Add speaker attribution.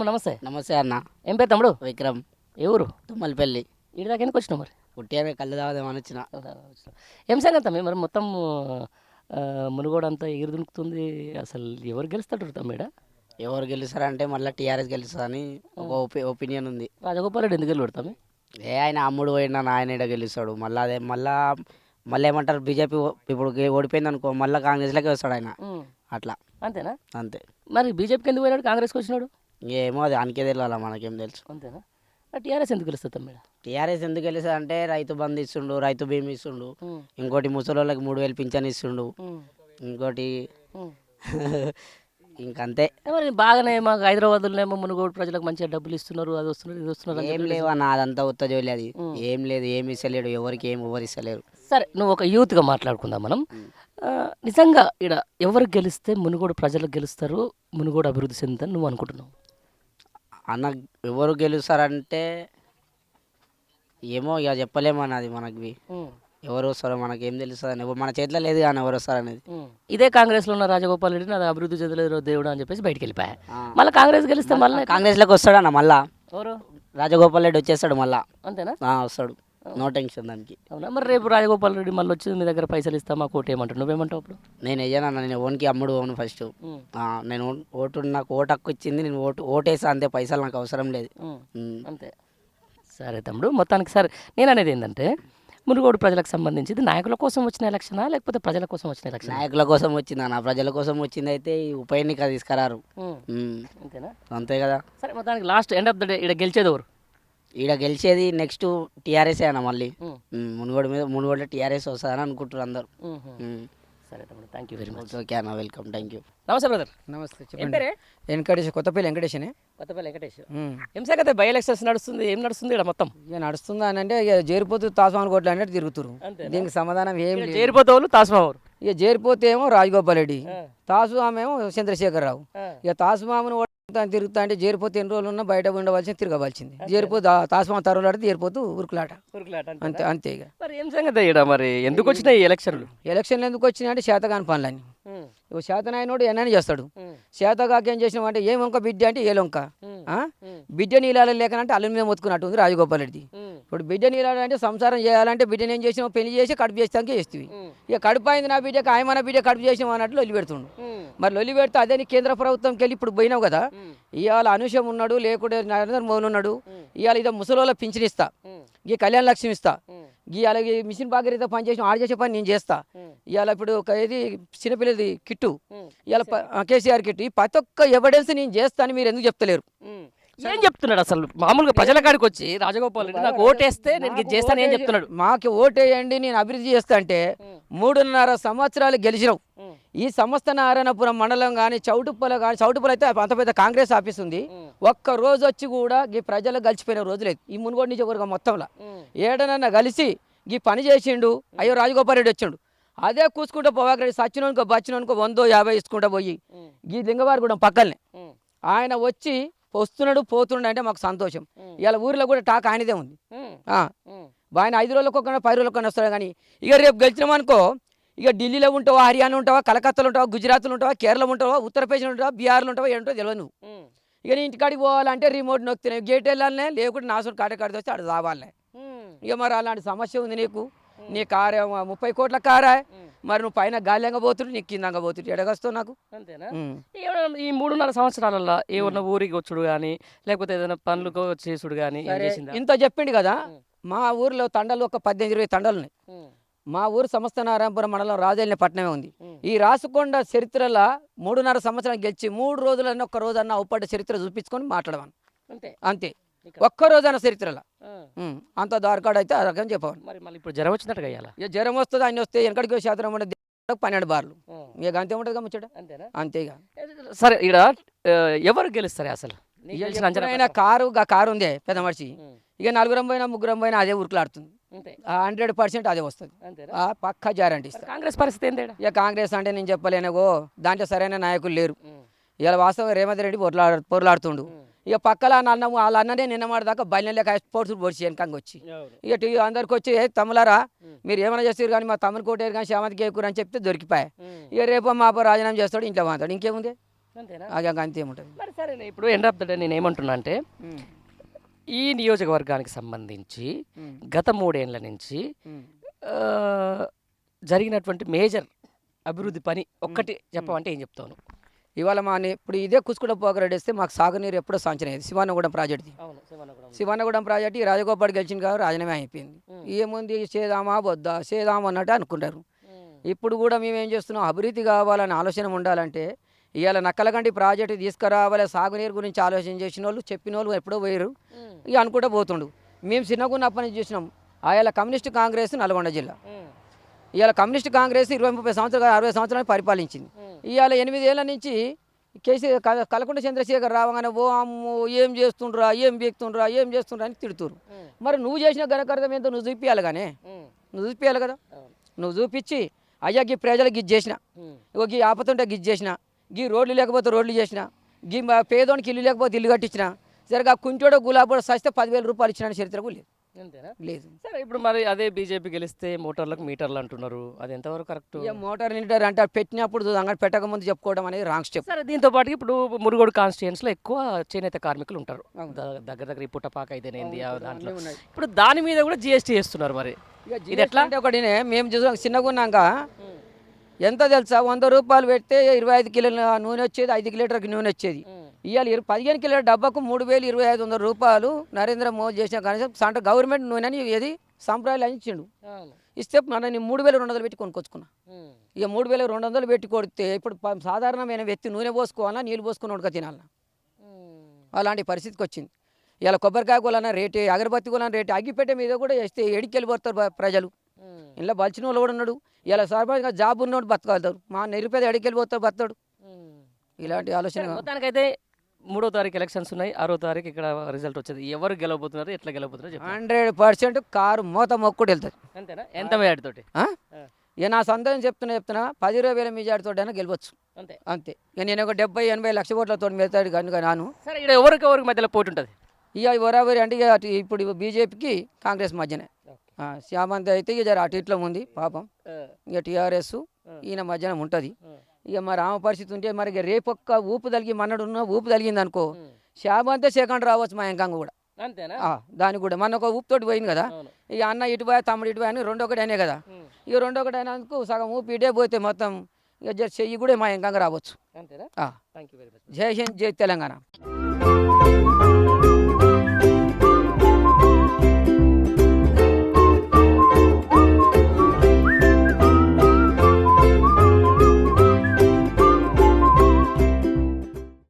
Speaker 1: తమ్ముడు నమస్తే.
Speaker 2: నమస్తే అన్న.
Speaker 1: ఏం పేరు తమ్ముడు?
Speaker 2: విక్రమ్.
Speaker 1: ఏ ఊరు?
Speaker 2: తుమ్మలపల్లి.
Speaker 1: ఈడి దాకా ఎందుకు వచ్చినావు మరి?
Speaker 2: పుట్టిన కళ్ళు తాగుదామని వచ్చిన.
Speaker 1: ఏం సంగతి తమ్మి మరి మొత్తం మునుగోడు అంతా ఎగిరి దునుకుతుంది. అసలు ఎవరు గెలుస్తాడు తమ్మిడ?
Speaker 2: ఎవరు గెలుస్తారంటే మళ్ళీ టీఆర్ఎస్ గెలుస్తుందని ఒక ఒపీనియన్ ఉంది.
Speaker 1: రాజగోపాల్ రెడ్డి ఎందుకు గెలుస్తాడు తమ్మి?
Speaker 2: ఆయన అమ్ముడు పోయినా ఆయన ఈడ గెలుస్తాడు. మళ్ళీ అదే మళ్ళీ ఏమంటారు, బీజేపీ ఇప్పుడు ఓడిపోయింది అనుకో, మళ్ళీ కాంగ్రెస్లోకి వస్తాడు ఆయన. అట్లా
Speaker 1: అంతేనా?
Speaker 2: అంతే.
Speaker 1: మరి బీజేపీకి ఎందుకు పోయినాడు, కాంగ్రెస్కి వచ్చినాడు?
Speaker 2: ఏమో అది ఆయనకే తెలియాలా, మనకేం తెలుసు.
Speaker 1: అంతేనా? టీఆర్ఎస్ ఎందుకు గెలుస్తుంది తమ్మిడ?
Speaker 2: టీఆర్ఎస్ ఎందుకు గెలుస్తుంది అంటే రైతు బంధు ఇస్తుండు, రైతు బీమా ఇస్తుండు, ఇంకోటి ముసలోళ్ళకి 3000 పింఛన్ ఇస్తుండు, ఇంకోటి ఇంకంతే.
Speaker 1: మరి బాగానే మాకు హైదరాబాద్లోనేమో మునుగోడు ప్రజలకు మంచిగా డబ్బులు ఇస్తున్నారు, అది వస్తున్నారు, ఇది వస్తున్నారు.
Speaker 2: ఏం లేవు అన్న, అదంతా ఉత్తజోలి. అది ఏం లేదు, ఏమి ఇస్తలేడు ఎవరికి, ఎవరు ఇస్తలేరు.
Speaker 1: సరే, నువ్వు ఒక యూత్గా మాట్లాడుకుందాం మనం. నిజంగా ఇక్కడ ఎవరు గెలిస్తే మునుగోడు ప్రజలకు గెలుస్తారు, మునుగోడు అభివృద్ధి చెందుతారు నువ్వు అనుకుంటున్నావు?
Speaker 2: అన్న ఎవరు గెలుస్తారంటే ఏమో ఇక చెప్పలేమన్న, అది మనకి ఎవరు వస్తారో మనకి ఏం తెలుస్తుంది, మన చేతిలో లేదు కానీ ఎవరు వస్తారనేది.
Speaker 1: ఇదే కాంగ్రెస్లో ఉన్న రాజగోపాల్ రెడ్డి నాది అభివృద్ధి చెందలేదు దేవుడు అని చెప్పేసి బయటకు వెళ్ళిపోయా. మళ్ళీ కాంగ్రెస్ గెలిస్తే మళ్ళీ
Speaker 2: కాంగ్రెస్లోకి వస్తాడన్న. మళ్ళా
Speaker 1: ఎవరు?
Speaker 2: రాజగోపాల్ రెడ్డి వచ్చేస్తాడు మళ్ళా.
Speaker 1: అంతేనా?
Speaker 2: వస్తాడు, నో టెన్షన్ దానికి.
Speaker 1: అవునా? మరి రేపు రాజగోపాల్ రెడ్డి మళ్ళీ వచ్చి మీ దగ్గర పైసలు ఇస్తా మాకు ఓటు ఏమంటావు, నువ్వేమంటావు అప్పుడు?
Speaker 2: నేను వెయ్యానన్న, నేను ఓన్కి అమ్ముడు ఓను ఫస్ట్. నేను నాకు ఓటు హక్కు ఇచ్చింది, నేను ఓటేసా అంతే, పైసలు నాకు అవసరం లేదు.
Speaker 1: అంతే. సరే తమ్ముడు, మొత్తానికి సరే నేను అనేది ఏంటంటే మునుగోడు ప్రజలకు సంబంధించి ఇది నాయకుల కోసం వచ్చిన ఎలక్షనా లేకపోతే ప్రజల కోసం వచ్చిన ఎలక్షన్?
Speaker 2: నాయకుల కోసం వచ్చింది అన్న, ప్రజల కోసం వచ్చింది అయితే ఈ ఉప ఎన్నిక తీసుకురారు.
Speaker 1: అంతేనా?
Speaker 2: అంతే కదా.
Speaker 1: సరే, మొత్తానికి last end of the day ఇక్కడ గెలిచేది ఎవరు?
Speaker 2: ఈడ గెలిచేది నెక్స్ట్ టీఆర్ఎస్ అన్న. మళ్ళీ మునుగోడులో టీఆర్ఎస్ వస్తుందని అనుకుంటారు అందరు.
Speaker 1: సరే తమ్ముడు, thank you very much.
Speaker 2: Okay అన్న, వెల్కమ్, థ్యాంక్ యూ.
Speaker 1: నమస్తే బ్రదర్.
Speaker 3: నమస్తే.
Speaker 1: ఏం పేరే?
Speaker 3: వెంకటేష్, కొత్తపల్లి వెంకటేషనే.
Speaker 1: కొత్తపల్లి వెంకటేష్. ఏం సంగతి, బై ఎలక్షన్స్ నడుస్తుంది, ఏం నడుస్తుంది ఇక్కడ మొత్తం?
Speaker 3: ఇక నడుస్తుందా అని అంటే ఇక చేరిపోతూ తాస్మాన్ కోట్లు అన్నట్టు తిరుగుతురు. దీనికి సమాధానం ఏం లేదు.
Speaker 1: చేరిపోతే వాళ్ళు తాస్మామూరు,
Speaker 3: ఇక చేరిపోతే ఏమో రాజగోపాల్ రెడ్డి, తాసుమామేమో చంద్రశేఖరరావు. ఇక తాసుమామను తిరుగుతా అంటే చేరిపోతే ఎన్ని రోజులు ఉన్నా బయట ఉండవలసింది, తిరగవలసింది. చేరిపోతే తాసుమామ తరువులాడితే చేరిపోతూ ఉరుకులాట. అంతే అంతే. ఇక
Speaker 1: మరి ఏం సంగతి ఇక్కడ మరి ఎందుకు వచ్చినాయి ఈ ఎలక్షన్లు?
Speaker 3: ఎలక్షన్లు ఎందుకు వచ్చినాయి అంటే చేతగాని పనులని. ఇవి చేతనాయనోడు ఎన్నని చేస్తాడు. చేతగాక ఏం చేసినావు అంటే ఏ వంక బిడ్డ అంటే ఏ లొంక, బిడ్డ నీళ్ళాలి లేకనంటే అల్లు మీద మొత్తుకున్నట్టు ఉంది రాజగోపాల్ రెడ్డి. ఇప్పుడు బిడ్డ నీళ్ళాలి అంటే సంసారం చేయాలంటే బిడ్డను ఏం చేసినావు, పెళ్లి చేసి కడుపు చేస్తానికి చేస్తుంది. ఇక కడుపు అయింది నా బిడ్డకి, ఆయమన బిడ్డ కడుపు చేసినావు అన్నట్లు లొల్లి పెడుతుండు. మరి లొల్లి పెడితే అదే నీ కేంద్ర ప్రభుత్వంకి వెళ్ళి ఇప్పుడు పోయినావు కదా, ఇవాళ అనుషం ఉన్నాడు, లేకుంటే నరేంద్ర మోహన్ ఉన్నాడు, ఇవాళ ఇదే ముసలోళ్ళ పింఛన్ ఇస్తా, ఈ కళ్యాణ లక్ష్మి ఇస్తా, ఇవాళ మిషన్ భాగీరథ పని చేసిన ఆడ చేసే పని నేను చేస్తా. ఇవాళ ఇప్పుడు ఇది చిన్నపిల్లది కిట్టు, ఇవాళ కేసీఆర్ కిట్టు, ఈ ప్రతి ఒక్క ఎవిడెన్స్ నేను చేస్తాను, మీరు ఎందుకు చెప్తలేరు?
Speaker 1: ఏం చెప్తున్నాడు అసలు? మామూలుగా ప్రజల కాడికి వచ్చి రాజగోపాల్ రెడ్డి నాకు ఓటేస్తే నేను ఇది చేస్తాను ఏం చెప్తున్నాడు?
Speaker 3: మాకు ఓటేయండి నేను అభివృద్ధి చేస్తా అంటే 3.5 సంవత్సరాలు గెలిచినావు. ఈ సంస్థ నారాయణపురం మండలం కానీ చౌటుప్పల కానీ, చౌటుప్పల అయితే అంత పెద్ద కాంగ్రెస్ ఆఫీస్ ఉంది, ఒక్క రోజు వచ్చి కూడా ఈ ప్రజలు గెలిచిపోయిన రోజు లేదు. ఈ మునుగోడు నియోజకవర్గం మొత్తంలో ఏడనన్నా కలిసి ఈ పని చేసిండు. అయ్యో రాజగోపాల్ రెడ్డి వచ్చిండు, అదే కూసుకుంటూ పోవాక సచ్చినోనుకో బచ్చినోనుకో 100-50 ఇసుకుంటా పోయి ఈ లింగవారి కూడా పక్కనే ఆయన వచ్చి వస్తున్నాడు పోతున్నాడు అంటే మాకు సంతోషం. ఇవాళ ఊరిలో కూడా టాక్ ఆయనదే ఉంది. ఆయన 5 రోజులకు 10 రోజులకు వస్తాడు. కానీ ఇక రేపు గెలిచినామనుకో, ఇక ఢిల్లీలో ఉంటావా, హర్యానా ఉంటావా, కలకత్తాలో ఉంటావా, గుజరాత్లో ఉంటావా, కేరళ ఉంటావా, ఉత్తరప్రదేశ్లో ఉంటావా, బీహార్లో ఉంటావా, ఏంటో తెలియదు నువ్వు. ఇక నీ ఇంటికాడికి పోవాలంటే రిమోట్ నొక్కుతున్నావు, గేట్ వెళ్ళాలనే, లేకుంటే నాసుడు కాటకాడికి వస్తే అక్కడ రావాలనే. ఇక మరి అలాంటి సమస్య ఉంది నీకు. నీ కారు 30 కోట్ల కారా, మరి నువ్వు పైన గాలింగా పోతుంటే నీకు కిందంగా పోతుంటే ఎడగస్తావు నాకు.
Speaker 1: అంతేనా? ఈ 3.5 సంవత్సరాలలో ఏమన్నా ఊరికి వచ్చుడు కానీ లేకపోతే ఏదైనా పనులకు చేసుడు కానీ
Speaker 3: ఇంత చెప్పిండు కదా. మా ఊరిలో తండలు ఒక 18-20 తండలు ఉన్నాయి. మా ఊరు సంస్థ నారాయణపురం మండలం రాజల్ని పట్టణమే ఉంది. ఈ రాసుకొండ చరిత్రలో 3.5 సంవత్సరాలు గెలిచి 3 రోజులన్నా ఒక్క రోజన్నా ఉప్పటి చరిత్ర చూపించుకొని మాట్లాడవాను అంతే. ఒక్క రోజైన చరిత్రలో అంత దారికాడు అయితే ఆ రకం చెప్పాను.
Speaker 1: మరి మళ్ళీ ఇప్పుడు జ్వరం వచ్చినట్టుగా ఇక
Speaker 3: జ్వరం వస్తుంది, అన్ని వస్తే వెనకడికి శాతం 12 బార్లు, ఇక అంతే ఉంటుంది ముచ్చట. అంతేగా.
Speaker 1: సరే, ఇక్కడ ఎవరు గెలుస్తారు అసలు?
Speaker 3: కారు ఉందే పెద్ద మనిషి, ఇక 4 పోయినా 3 పోయినా అదే ఉరుకులాడుతుంది. 100% అదే వస్తుంది, పక్కా గ్యారంటీ ఇస్తారు.
Speaker 1: కాంగ్రెస్ పరిస్థితి ఏంటి?
Speaker 3: ఇక కాంగ్రెస్ అంటే నేను చెప్పలేనగో, దాంట్లో సరైన నాయకులు లేరు. ఇలా వాస్తవంగా రేవంత్ రెడ్డి పొరలాడుతుండు. ఇక పక్కల వాళ్ళ అన్ననే నిన్న మాట దాకా బయలు లేక స్పోర్ట్స్ పొడిచి వెనకంగా వచ్చి ఇక టీవీ అందరికి వచ్చి తమ్ములారా మీరు ఏమైనా చేస్తారు కానీ మా తమ్ముని కోటేరు కానీ శ్యామతి కేకూరు అని చెప్తే దొరికిపోయా. ఇక రేపు మా రాజీనామా చేస్తాడు, ఇంట్లో మాట్లాడు, ఇంకేముంది.
Speaker 1: అంతేనా?
Speaker 3: అంతేముంటుంది.
Speaker 1: మరి సరే ఇప్పుడు ఎండ్ ఆఫ్ ద డే నేను ఏమంటున్నా అంటే ఈ నియోజకవర్గానికి సంబంధించి గత 3 ఏళ్ల నుంచి ఆ, జరిగినటువంటి మేజర్ అభివృద్ధి పని ఒక్కటి చెప్పమంటే ఏం చెప్తాను?
Speaker 3: ఇవాళ ఇప్పుడు ఇదే కుసుకుడ పోకరెడ్డి వేస్తే మాకు సాగునీరు ఎప్పుడో సాంచనేది శివానగూడెం ప్రాజెక్ట్ది. శివానగూడెం ప్రాజెక్ట్ ఈ రాజగోపాల్ గెలిచిన కాదు రాజీనామా అయిపోయింది. ఏముంది చేదామా వద్దా చేదామా అన్నట్టు అనుకుంటారు. ఇప్పుడు కూడా మేము ఏం చేస్తున్నాం, అభివృద్ధి కావాలని ఆలోచన ఉండాలంటే ఇవాళ నక్కలగండి ప్రాజెక్టు తీసుకురావాలి, సాగునీరు గురించి ఆలోచన చేసిన వాళ్ళు చెప్పిన వాళ్ళు ఎప్పుడో పోయారు, ఇక అనుకుంటూ పోతుండు. మేము చిన్నగా ఉన్నప్పటి నుంచి చూసినాం. ఆయా కమ్యూనిస్ట్ కాంగ్రెస్ నల్గొండ జిల్లా, ఇవాళ కమ్యూనిస్ట్ కాంగ్రెస్ 20-30 సంవత్సరాలు 60 సంవత్సరాలు పరిపాలించింది. ఇవాళ 8 ఏళ్ల నుంచి కలకుంట చంద్రశేఖర్ రావగానే ఓ అమ్ము ఏం చేస్తుండ్రా, ఏం బీక్తుండ్రా, ఏం చేస్తుండ్రా అని తిడుతురు. మరి నువ్వు చేసిన ఘనకార్యం ఏంటో నువ్వు చూపించాలి కానీ, నువ్వు చూపించాలి కదా. నువ్వు చూపించి అయ్యా గీ ప్రజలకు గిజ్ చేసిన, ఇగో గీ ఆపతుంటే గిజ్ చేసిన, గీ రోడ్లు లేకపోతే రోడ్లు చేసిన, గీ పేదోనికి ఇల్లు లేకపోతే ఇల్లు కట్టించిన, సరిగా కుంటోడో గులాబోడో సస్తే 10,000 రూపాయలు ఇచ్చిన చరిత్రకు లేదు.
Speaker 1: అంతేనా?
Speaker 3: లేదు.
Speaker 1: సరే ఇప్పుడు మరి అదే బీజేపీ గెలిస్తే మోటార్లకు మీటర్లు అంటున్నారు, అది ఎంతవరకు కరెక్ట్?
Speaker 3: ఇక మోటార్ మీటర్ అంటే పెట్టినప్పుడు అంగడి పెట్టకముందు చెప్పుకోవడం అనేది రాంగ్ స్టెప్.
Speaker 1: సరే దీంతో పాటు ఇప్పుడు మునుగోడు కాన్స్టిట్యుయెన్సీలో ఎక్కువ చేనేత కార్మికులు ఉంటారు, దగ్గర దగ్గర ఈ పుట్టపాక అయితేనేంది దాంట్లో. ఇప్పుడు దాని మీద కూడా జిఎస్టీ చేస్తున్నారు, మరి ఇది ఎట్లా?
Speaker 3: అంటే ఒకటి మేము చూసాం చిన్నగా ఉన్నాక ఎంత తెలుసా, 100 రూపాయలు పెడితే 25 కిలోల నూనె వచ్చేది, 5 లీటర్కి నూనె వచ్చేది. ఇవాళ 15 కిలోల డబ్బాకు 3,2500 రూపాయలు నరేంద్ర మోదీ చేసిన కనీసం గవర్నమెంట్ నూనె అని ఏది సంప్రదాయాలు ఇచ్చిండు. ఇస్తే నేను 3,200 పెట్టి కొనుక్కొచ్చుకున్నా. ఇక 3,200 పెట్టి కొడితే ఇప్పుడు సాధారణమైన వ్యక్తి నూనె పోసుకోవాలా, నీళ్ళు పోసుకుని ఉడక తినాలన్నా, అలాంటి పరిస్థితికి వచ్చింది. ఇలా కొబ్బరికాయ కొలన్నా రేటే, అగరబత్తి కొలన్నా రేటే, అగ్గిపెట్టే మీద కూడా వేస్తే ఎడికెళ్ళిపోతారు ప్రజలు. ఇలా బలిచిన వాళ్ళు కూడా ఉన్నాడు, ఇలా సర్పంచ్గా జాబ్ ఉన్నోడు బతకగలుగుతారు, మా నిరుపేద ఎడికెళ్ళిపోతాడు బతాడు. ఇలాంటి ఆలోచన.
Speaker 1: మొత్తానికైతే 3వ తారీఖు ఎలక్షన్స్ ఉన్నాయి, 6వ తారీఖు ఇక్కడ రిజల్ట్ వచ్చేది. ఎవరు గెలవబోతున్నారు, ఎట్లా గెలవబోతున్నారు?
Speaker 3: 100% కారు మూత మొక్కుడు వెళ్తుంది.
Speaker 1: అంతేనా? ఎంత మెజార్టీ తోటి?
Speaker 3: ఇక నా సొంతం చెప్తున్నా 10-20 వేల మెజార్టీతో అయినా గెలవచ్చు.
Speaker 1: అంతే
Speaker 3: అంతే. ఇక నేను ఒక 70-80 లక్ష ఓట్లతో వెళ్తాడు కనుక నాను.
Speaker 1: సరే ఇక్కడ ఎవరికి మధ్యలో పోటీ ఉంటుంది?
Speaker 3: ఇక వరావరి అంటే ఇక ఇప్పుడు బీజేపీకి కాంగ్రెస్ మధ్యనే. శ్యామంతి అయితే ఇక అటు ఇట్లా ఉంది పాపం, ఇక టీఆర్ఎస్ ఈయన మధ్యాహ్నం ఉంటుంది. ఇక మరి ఆమె పరిస్థితి ఉంటే మరి ఇక రేపొక్క ఊపు తలిగి మన్నడు ఉన్న ఊపు తలిగింది అనుకో, శ్యామంతే సెకండ్ రావచ్చు మా ఇంకంగా కూడా.
Speaker 1: అంతేనా?
Speaker 3: దానికి కూడా మన ఒక ఊపుతోటి పోయింది కదా, ఇక అన్న ఇటు పోయా తమ్ముడు ఇటు పోయా అని 2-1 అయినాయి కదా. ఇక 2-1 అయినందుకు సగం ఊపి ఇటే పోతే మొత్తం ఇక చెయ్యి కూడా మా ఇంకంగా రావచ్చు.
Speaker 1: అంతేనా?
Speaker 3: జై హింద్, జై తెలంగాణ.